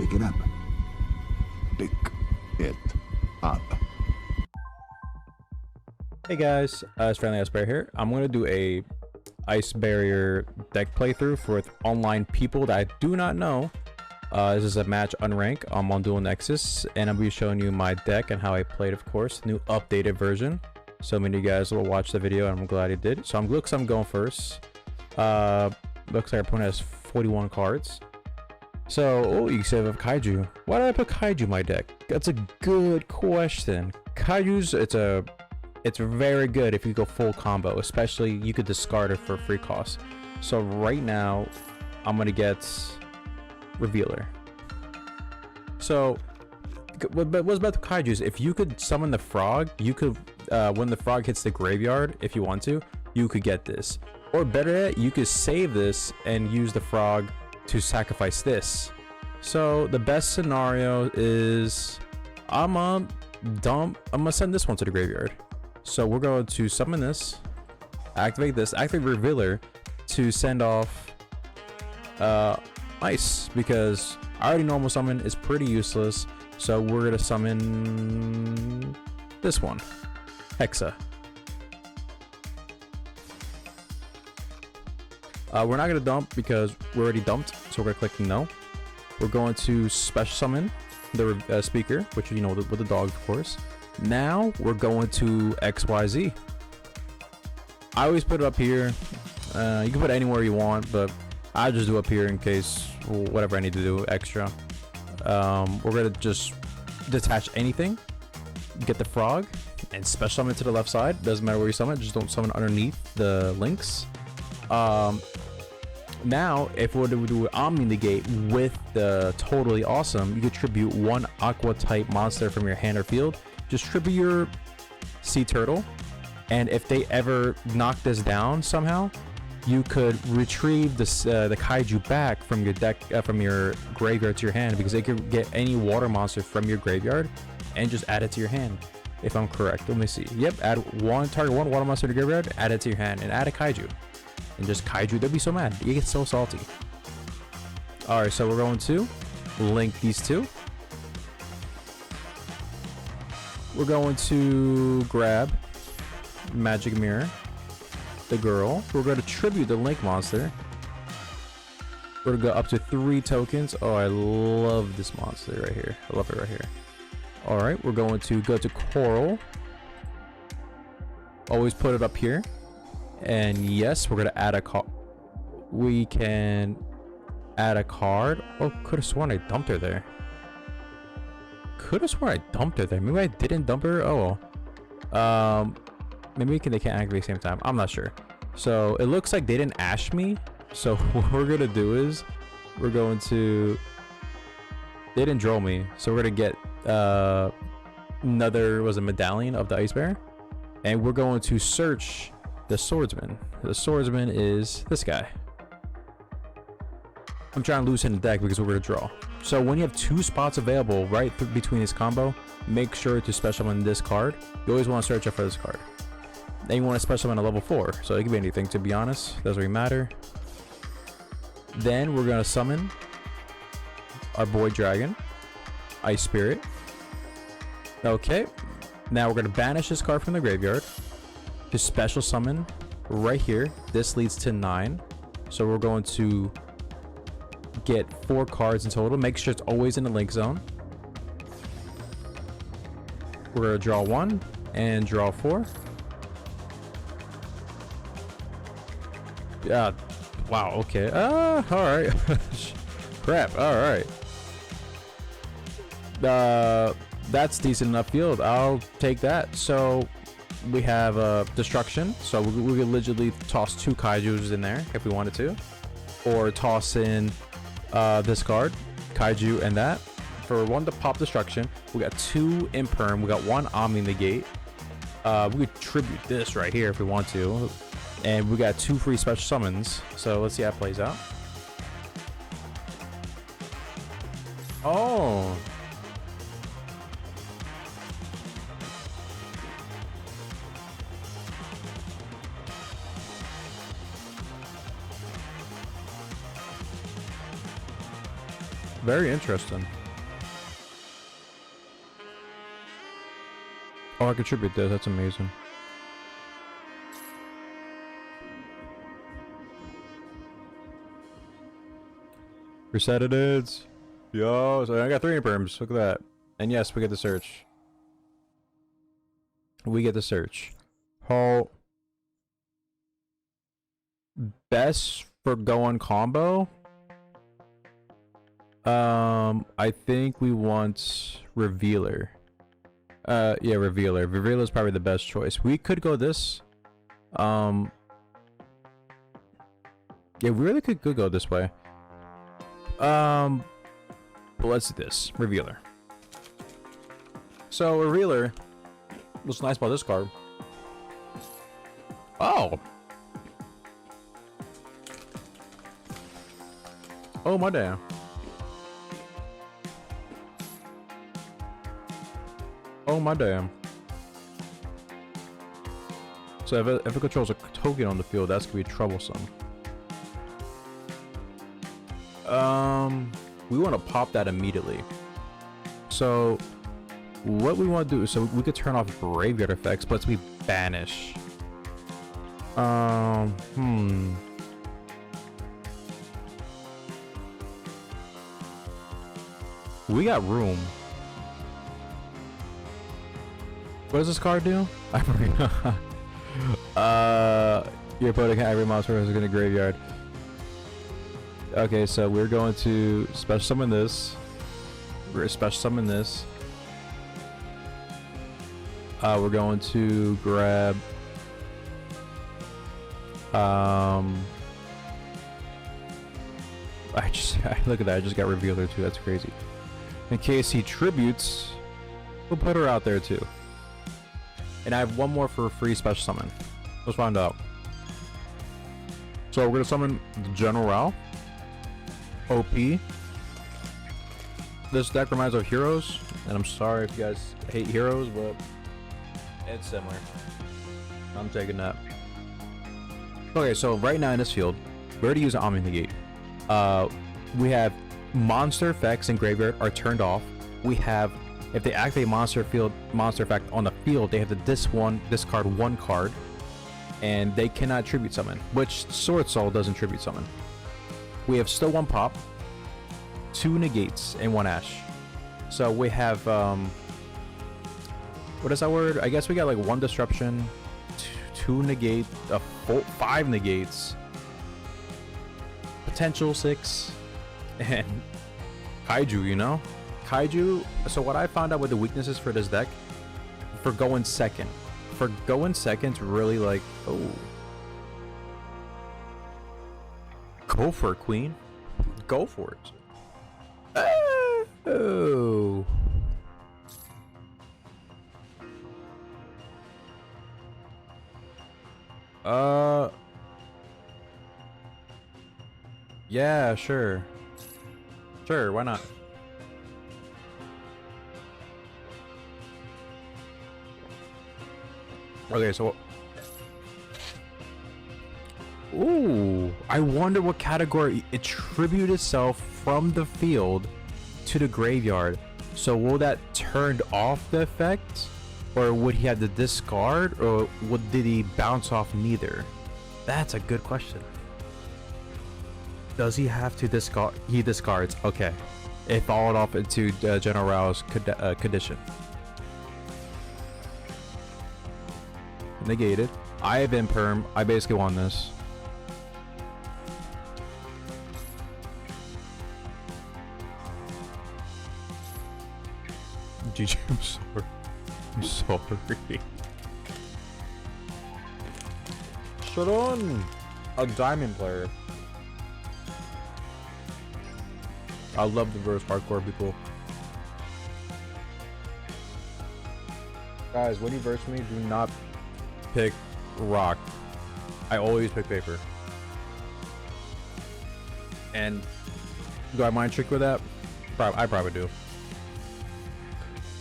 Pick it up. Pick it up. Hey guys, it's Friendly Ice Bear here. I'm going to do a Ice Barrier deck playthrough for online people that I do not know. This is a match unranked. I'm on Dual Nexus, and I'll be showing you my deck and how I played, of course. New updated version. So many of you guys will watch the video, and I'm glad you did. So looks I'm going first. Looks like our opponent has 41 cards. So, oh, you can say I have Kaiju. Why did I put Kaiju in my deck? That's a good question. Kaiju's, it's very good if you go full combo, especially you could discard it for free cost. So right now, I'm gonna get Revealer. So, but what's about the Kaiju's? If you could summon the frog, you could, when the frog hits the graveyard, if you want to, you could get this. Or better yet, you could save this and use the frog to sacrifice this. So the best scenario is I'm gonna send this one to the graveyard. So we're going to summon this, activate Revealer to send off Ice, because I already normal summon is pretty useless. So we're gonna summon this one, Hexa. We're not gonna dump because we're already dumped, so we're gonna click no. We're going to special summon the speaker, which you know with the dog, of course. Now we're going to XYZ. I always put it up here. You can put it anywhere you want, but I just do up here in case whatever I need to do extra. We're gonna just detach anything, get the frog, and special summon it to the left side. Doesn't matter where you summon it, just don't summon underneath the links. Now, if we were to do Omni Negate with the Totally Awesome, you could tribute one Aqua type monster from your hand or field. Just tribute your Sea Turtle, and if they ever knock this down somehow, you could retrieve this the Kaiju back from your deck, from your graveyard to your hand, because they could get any water monster from your graveyard and just add it to your hand. If I'm correct, let me see. Yep, target one water monster to your graveyard, add it to your hand, and add a Kaiju. And just Kaiju, they'll be so mad. You get so salty. Alright, so we're going to link these two. We're going to grab Magic Mirror, the girl. We're going to tribute the Link monster. We're going to go up to 3 tokens. Oh, I love this monster right here. I love it right here. Alright, we're going to go to Coral. Always put it up here. And yes, we're gonna add a card. We can add a card. Oh, could have sworn I dumped her there. Could have sworn I dumped her there. Maybe I didn't dump her. Oh, maybe they can't activate at the same time. I'm not sure. So it looks like they didn't ash me. So what we're gonna do is we're going to. They didn't draw me, so we're gonna get another a medallion of the Ice Bear, and we're going to search the swordsman. The swordsman is this guy. I'm trying to loosen the deck because we're going to draw. So when you have 2 spots available right between this combo, make sure to special summon this card. You always want to search up for this card. Then you want to special summon a level 4. So it could be anything, to be honest. Doesn't really matter. Then we're going to summon our boy dragon, Ice Spirit. Okay. Now we're going to banish this card from the graveyard. Just special summon right here. This leads to 9. So we're going to get 4 cards in total. Make sure it's always in the link zone. We're going to draw 1 and draw 4. Yeah. Wow. Okay. All right. Crap. All right. That's decent enough field. I'll take that. So we have destruction, so we could literally toss 2 Kaijus in there if we wanted to, or toss in this card, Kaiju, and that. For 1 to pop destruction, we got 2 Imperm, we got 1 Omni Negate. We could tribute this right here if we want to, and we got 2 free special summons. So let's see how it plays out. Oh. Very interesting. Oh, I contribute this. That's amazing. Reset it is. Yo, so I got 3 imperms. Look at that. And yes, we get the search. We get the search. How best for going combo? I think we want Revealer. Yeah, Revealer. Revealer is probably the best choice. We could go this. Yeah, we really could go this way. But let's do this. Revealer. So, Revealer. What's nice about this card? Oh! Oh, my damn. Oh, my damn. So, if it controls a token on the field, that's gonna be troublesome. We want to pop that immediately. So, what we want to do is, so we could turn off graveyard effects, but we banish. We got room. What does this card do? I forgot. Your opponent can every monster is in a graveyard. Okay, so we're going to special summon this. We're going to special summon this. We're going to grab look at that, I just got Revealer too, that's crazy. In case he tributes, we'll put her out there too. And I have one more for a free special summon. Let's find out. So we're gonna summon the General. OP. This deck reminds me of Heroes, and I'm sorry if you guys hate Heroes, but it's similar. I'm taking that. Okay, so right now in this field, we already use Omni Negate. We have monster effects in graveyard are turned off. We have, if they activate monster effect on the field, they have to discard 1 card, and they cannot tribute summon, which Sword Soul doesn't tribute summon. We have still 1 pop, 2 negates, and 1 ash. So we have what is that word? I guess we got like 1 disruption, 2 negate, 5 negates, potential 6, and Kaiju, you know? Kaiju, so what I found out with the weaknesses for this deck, for going second. For going second, really like, oh. Go for it, Queen. Go for it. Oh. Yeah, sure. Sure, why not? Okay, so... Ooh, I wonder what category it tribute itself from the field to the graveyard. So will that turn off the effect? Or would he have to discard? Or did he bounce off neither? That's a good question. Does he have to discard? He discards. Okay. It followed off into General's condition. Negated. I have been perm. I basically won this. GG, I'm sorry. I'm sorry. Shut on! A diamond player. I love the verse hardcore people. Guys, when you verse me, do not pick rock. I always pick paper. And do I mind trick with that? I probably do.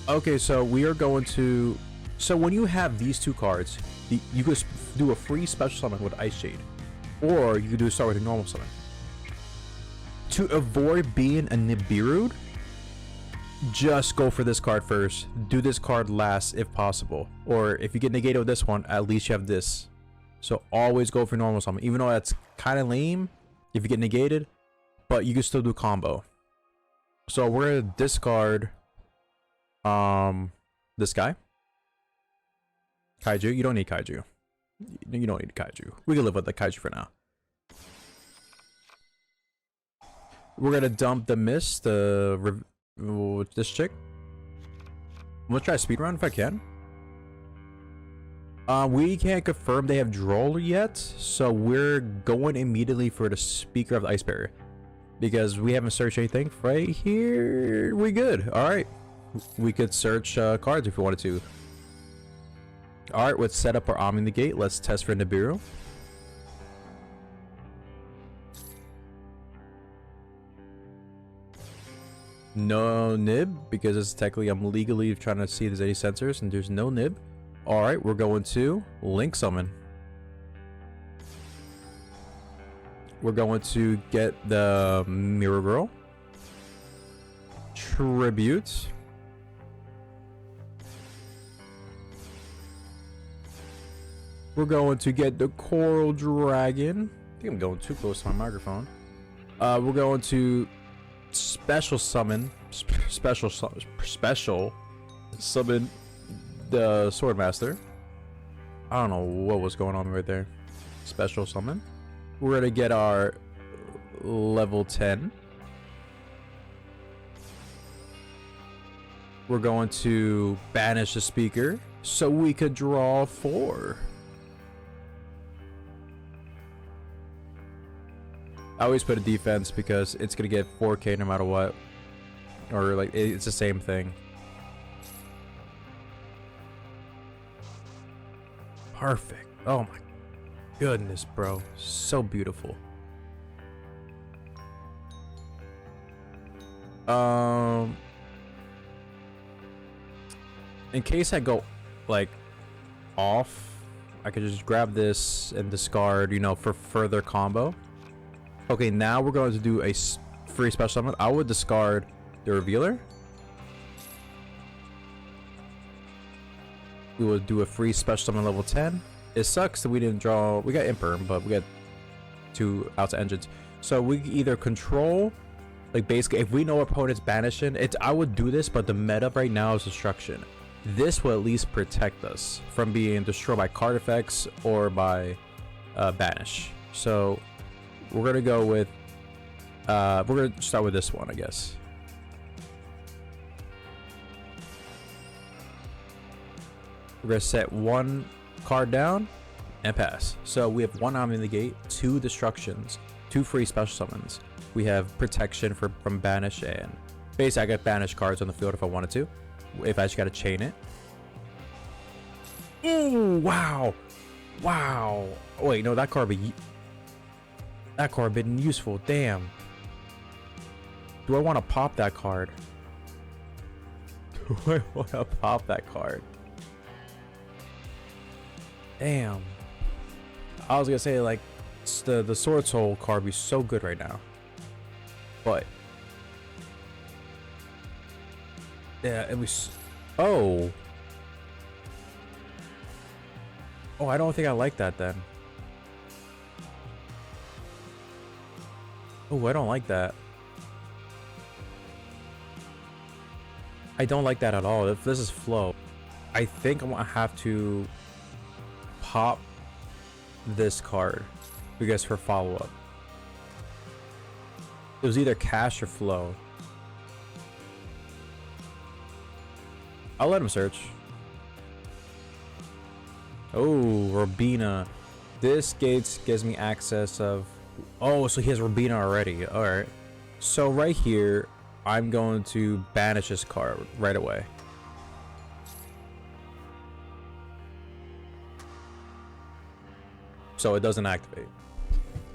Okay, so we are going to... So when you have these 2 cards, you could do a free special summon with Ice Shade. Or you could do start with a normal summon. to avoid being a Nibiru, just go for this card first. Do this card last if possible. Or if you get negated with this one, at least you have this. So always go for normal summon. Even though that's kind of lame if you get negated, but you can still do combo. So we're gonna discard this guy. Kaiju. You don't need Kaiju. You don't need Kaiju. We can live with the Kaiju for now. We're gonna dump the mist, this chick. I'm gonna try speedrun if I can. We can't confirm they have Droll yet, so we're going immediately for the Speaker of the Ice Barrier. Because we haven't searched anything. Right here, we good. Alright. We could search cards if we wanted to. Alright, let's set up our Omni the Gate. Let's test for Nibiru. No nib, because it's technically I'm legally trying to see if there's any sensors, and there's no nib. Alright, we're going to Link Summon. We're going to get the Mirror Girl. Tribute. We're going to get the Coral Dragon. I think I'm going too close to my microphone. We're going to special summon the Swordmaster. I don't know what was going on right there. Special summon. We're gonna get our level 10. We're going to banish the speaker so we could draw 4. I always put a defense because it's gonna get 4K no matter what, or like it's the same thing. Perfect. Oh my goodness, bro, so beautiful. In case I go like off, I could just grab this and discard, you know, for further combo. Okay, now we're going to do a free special summon. I would discard the Revealer. We will do a free special summon level 10. It sucks that we didn't draw. We got Imperm, but we got 2 outside engines. So we either control, like basically, if we know our opponent's banishing, I would do this, but the meta right now is destruction. This will at least protect us from being destroyed by card effects or by banish. So we're gonna go with we're gonna start with this one, I guess. We're gonna set 1 card down and pass. So we have 1 Omni in the Gate, 2 destructions, 2 free special summons. We have protection from banish, and basically I got banish cards on the field if I wanted to. If I just gotta chain it. Ooh, wow, wow. Oh, wait, no, that card been useful. Damn. Do I want to pop that card? Do I want to pop that card? Damn. I was gonna say like the Sword Soul card would be so good right now, but yeah, it was. Oh, I don't think I like that then. Oh, I don't like that. I don't like that at all. If this is flow, I think I'm gonna have to pop this card because for follow-up. It was either cash or flow. I'll let him search. Oh, Robina. This gives me access of... Oh, so he has Robina already. Alright. So right here, I'm going to banish this card right away. So it doesn't activate.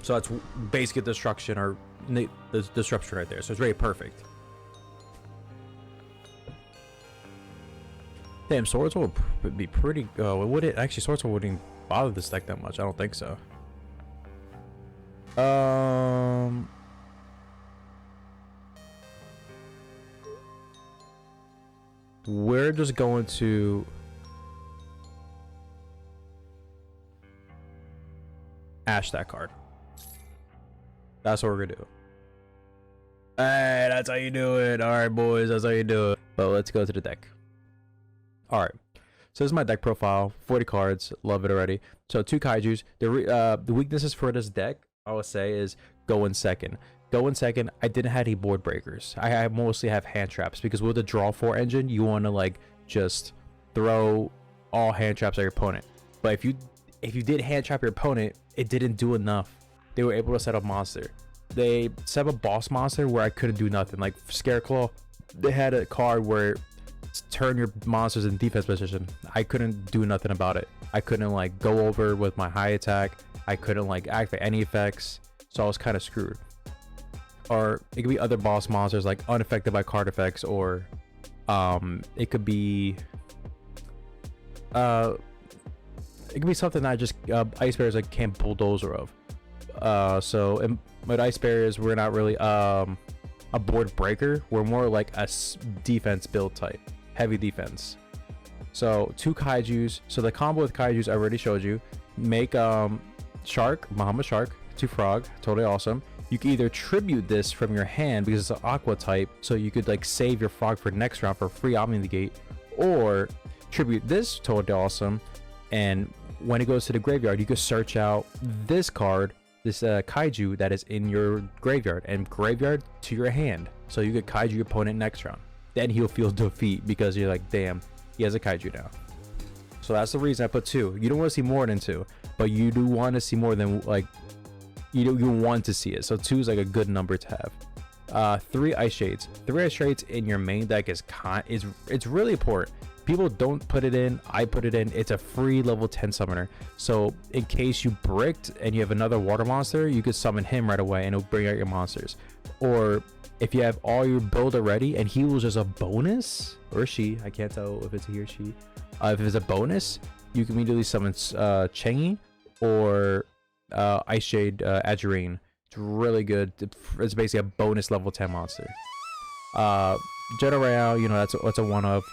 So that's basically destruction, or the disruption right there. So it's very perfect. Damn, Sword Soul would be pretty. Would it actually? Sword Soul wouldn't bother this deck that much. I don't think so. we're just going to ash that card. That's what we're gonna do. Hey, that's how you do it. All right, boys, that's how you do it. But let's go to the deck. All right, so this is my deck profile. 40 cards, love it already. So 2 kaijus. The weaknesses for this deck, I would say, is go in second. Go in second. I didn't have any board breakers. I mostly have hand traps because with the draw 4 engine, you want to like just throw all hand traps at your opponent. But if you did hand trap your opponent, it didn't do enough. They were able to set up monster. They set up a boss monster where I couldn't do nothing. Like Scareclaw, they had a card where turn your monsters in defense position. I couldn't do nothing about it. I couldn't like go over with my high attack. I couldn't like activate any effects, so I was kind of screwed. Or it could be other boss monsters like unaffected by card effects, or it could be something I just ice barriers like can't bulldozer of. So with ice barriers, we're not really a board breaker. We're more like a defense build type, heavy defense. So 2 kaijus. So the combo with kaijus I already showed you. Make Shark, Muhammad Shark, 2 frog, totally awesome. You can either tribute this from your hand because it's an aqua type, so you could like save your frog for next round for free Omni Negate, or tribute this, totally awesome. And when it goes to the graveyard, you could search out this card, this kaiju that is in your graveyard, and graveyard to your hand, so you could kaiju your opponent next round. Then he'll feel defeat because you're like, damn, he has a kaiju now. So that's the reason I put 2. You don't want to see more than 2, but you do want to see more than like you want to see it. So 2 is like a good number to have. 3 ice shades. 3 ice shades in your main deck is it's really important. People don't put it in. I put it in. It's a free level 10 summoner. So in case you bricked and you have another water monster, you could summon him right away and it'll bring out your monsters. Or if you have all your build already and he was just a bonus, or she, I can't tell if it's he or she. If it's a bonus, you can immediately summon Chengi or Ice Shade Adjurine. It's really good. It's basically a bonus level 10 monster. General, you know, that's a one of.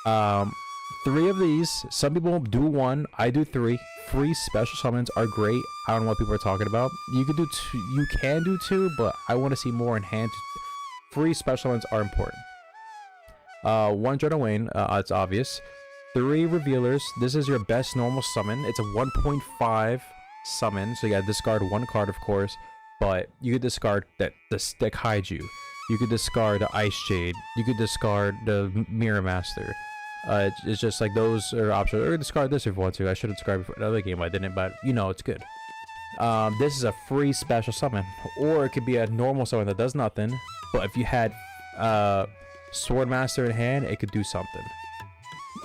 3 of these. Some people do 1. I do 3. Free special summons are great. I don't know what people are talking about. You can do 2. You can do 2, but I want to see more in hand. Free special summons are important. 1 Jonah Wayne. It's obvious. 3 revealers. This is your best normal summon. It's a 1.5 summon, so you gotta discard 1 card, of course. But you could discard the kaiju. You could discard the Ice Shade. You could discard the Mirror Master. It's just like those are options. Or discard this if you want to. I should have discarded before another game. I didn't, but you know it's good. This is a free special summon, or it could be a normal summon that does nothing. But if you had Sword Master in hand, it could do something.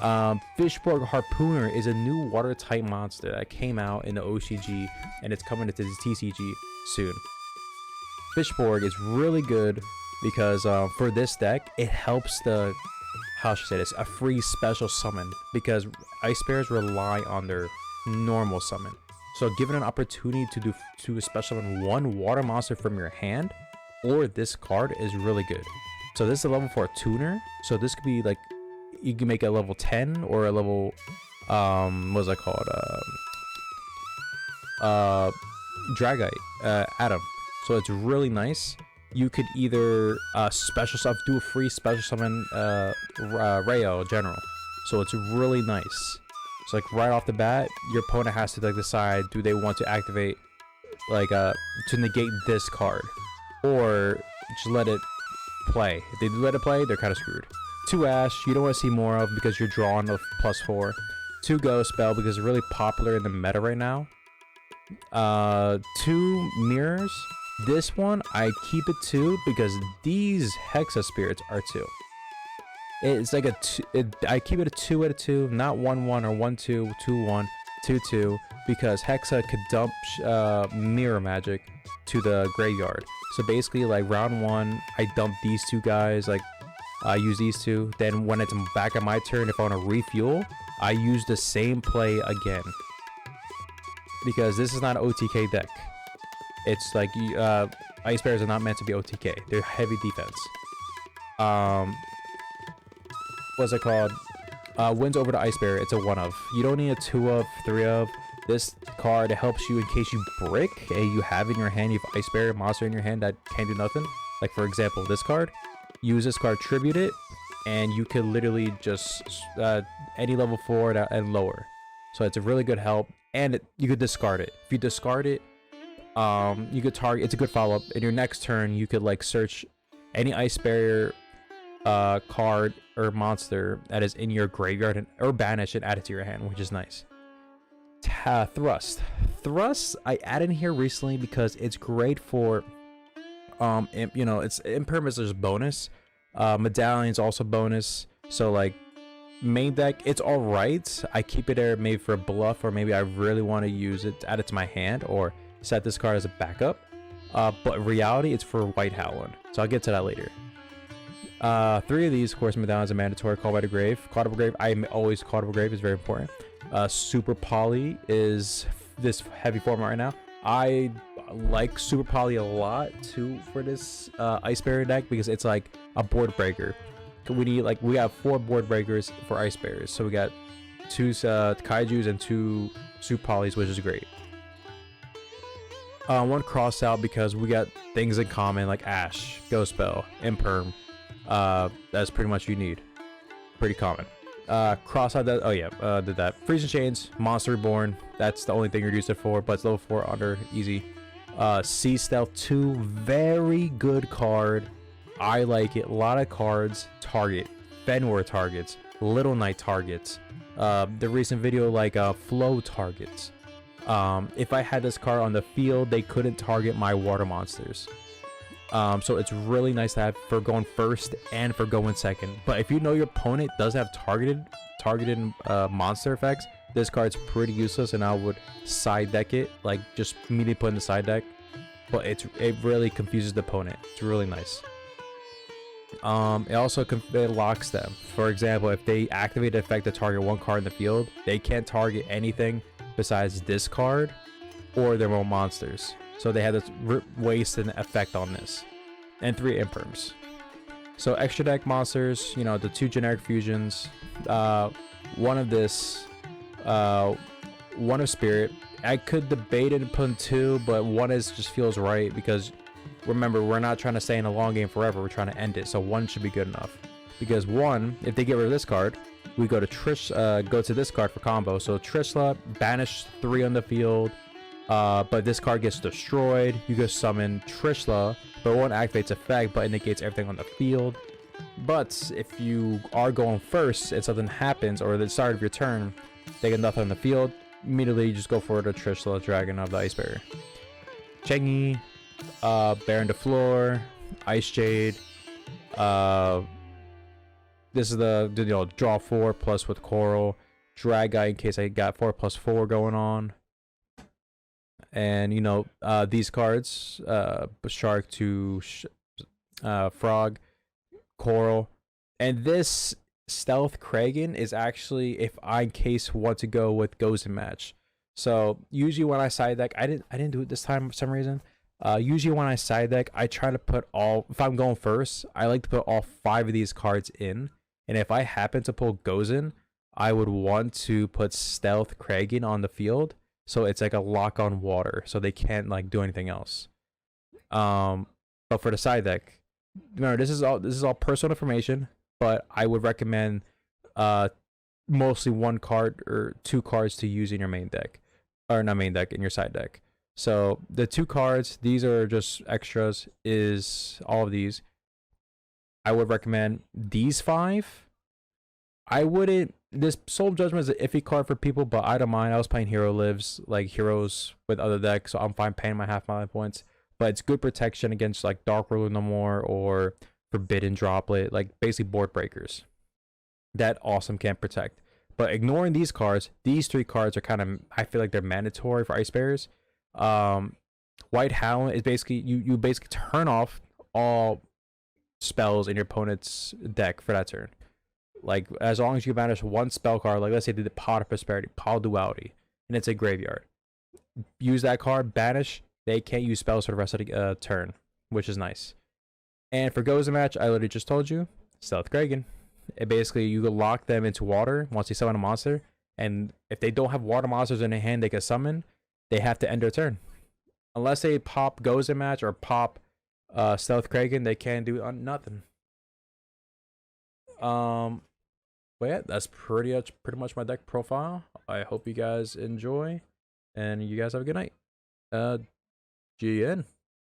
Fishborg Harpooner is a new water type monster that came out in the OCG, and it's coming into the TCG soon. Fishborg is really good because for this deck, it helps the, how should I say this, a free special summon, because ice bears rely on their normal summon. So given an opportunity to special summon 1 water monster from your hand or this card is really good. So this is a level 4 tuner, so this could be like, you can make a level 10 or a level what's that called, Dragite, Atom. So it's really nice. You could either special stuff, do a free special summon Rayo General. So it's really nice. So like right off the bat, your opponent has to like decide, do they want to activate like to negate this card, or just let it play. If they do let it play, they're kind of screwed. 2 Ash, you don't want to see more of because you're drawing a +4. 2 Ghost Spell because it's really popular in the meta right now. 2 Mirrors. This one I keep it 2 because these Hexa Spirits are 2. It's like I keep it a 2 out of 2, not 1-1 or 1-2, 2-1, 2-2, because Hexa could dump Mirror Magic to the graveyard. So basically, like round 1, I dump these 2 guys, like I use these 2. Then when it's back at my turn, if I want to refuel, I use the same play again. Because this is not an OTK deck. It's like Ice Bears are not meant to be OTK. They're heavy defense. what's it called? Wins over the Ice Bear. It's a 1 of. You don't need a 2 of, 3 of. This card helps you in case you brick and you have in your hand, you have Ice Bear monster in your hand that can't do nothing. Like for example, this card. Use this card, tribute it, and you can literally just any level 4 and lower. So it's a really good help, and you could discard it. If you discard it, you could target. It's a good follow up. In your next turn, you could like search any Ice Barrier card or monster that is in your graveyard or banish and add it to your hand, which is nice. Thrust I added in here recently because it's great for you know, it's impermanence bonus, medallions also bonus. So like main deck, it's all right. I keep it there maybe for a bluff, or maybe I really want to use it, add it to my hand, or set this card as a backup. But in reality, it's for White Howland, so I'll get to that later. 3 of these, of course, medallions are mandatory. Call by the Grave. Call by the Grave. I'm always Call by the Grave is very important. Super Poly is this heavy format right now. I like Super Poly a lot too for this Ice Barrier deck because it's like a board breaker. We got 4 board breakers for Ice Barriers, so we got 2 Kaijus and 2 Super Polys, which is great. 1 cross out because we got things in common like Ash, Ghost Spell, Imperm. That's pretty much what you need. Pretty common. Cross out that. Oh yeah, did that. Freezing Chains, Monster Reborn. That's the only thing you're used it for, but it's level 4 under, easy. Sea Stealth 2, very good card. I like it. A lot of cards target Fenwar targets, Little Knight targets, the recent video like Flow targets. If I had this card on the field, they couldn't target my water monsters. So it's really nice to have for going first and for going second. But if you know your opponent does have targeted monster effects, this card's pretty useless, and I would side deck it, like just immediately put in the side deck. But it really confuses the opponent. It's really nice. It also it locks them. For example, if they activate the effect to target 1 card in the field, they can't target anything besides this card or their own monsters. So they have this waste an effect on this. And 3 imperms. So extra deck monsters, you know, the 2 generic fusions, 1 of this, 1 of Spirit. I could debate it and put in 2, but 1 just feels right because remember, we're not trying to stay in a long game forever. We're trying to end it, so 1 should be good enough. Because 1, if they get rid of this card, we go to go to this card for combo. So Trishla, banish 3 on the field, but this card gets destroyed. You go summon Trishla, but it won't activate its effect, but indicates everything on the field. But if you are going first and something happens, or at the start of your turn, they get nothing on the field, immediately you just go for the Trishla, Dragon of the Ice Barrier. Chengi, Baron de Floor, Ice Jade. This is the you know, draw 4 plus with Coral, Drag Guy in case I got 4+4 going on, and you know these cards, Shark to Frog, Coral, and this Stealth Kragan is actually if I in case want to go with Gozen Match. So usually when I side deck, I didn't do it this time for some reason. Usually when I side deck, I try to put if I'm going first, I like to put all 5 of these cards in. And if I happen to pull Gozen, I would want to put Stealth Kragan on the field. So it's like a lock on water. So they can't like do anything else. But for the side deck, remember this is all personal information, but I would recommend mostly 1 card or 2 cards to use in your main deck. Or not main deck, in your side deck. So the 2 cards, these are just extras, is all of these. I would recommend these 5. I wouldn't, this Soul Judgment is an iffy card for people, but I don't mind. I was playing Hero Lives, like heroes with other decks, so I'm fine paying my half my life points. But it's good protection against like Dark Ruler No More or Forbidden Droplet, like basically board breakers. That awesome can protect. But ignoring these cards, these 3 cards are kind of, I feel like they're mandatory for Ice Bears. White Howland is basically, you basically turn off all spells in your opponent's deck for that turn. Like as long as you banish 1 spell card, like let's say the Pot of Prosperity, Pot of Duality, and it's a graveyard. Use that card, banish, they can't use spells for the rest of the turn, which is nice. And for Gozen Match, I literally just told you, Stealth Kragan. It basically, you can lock them into water once they summon a monster, and if they don't have water monsters in their hand they can summon, they have to end their turn. Unless they pop Gozen match or pop Stealth Kraken, they can't do nothing. But yeah, that's pretty much my deck profile. I hope you guys enjoy, and you guys have a good night. GN.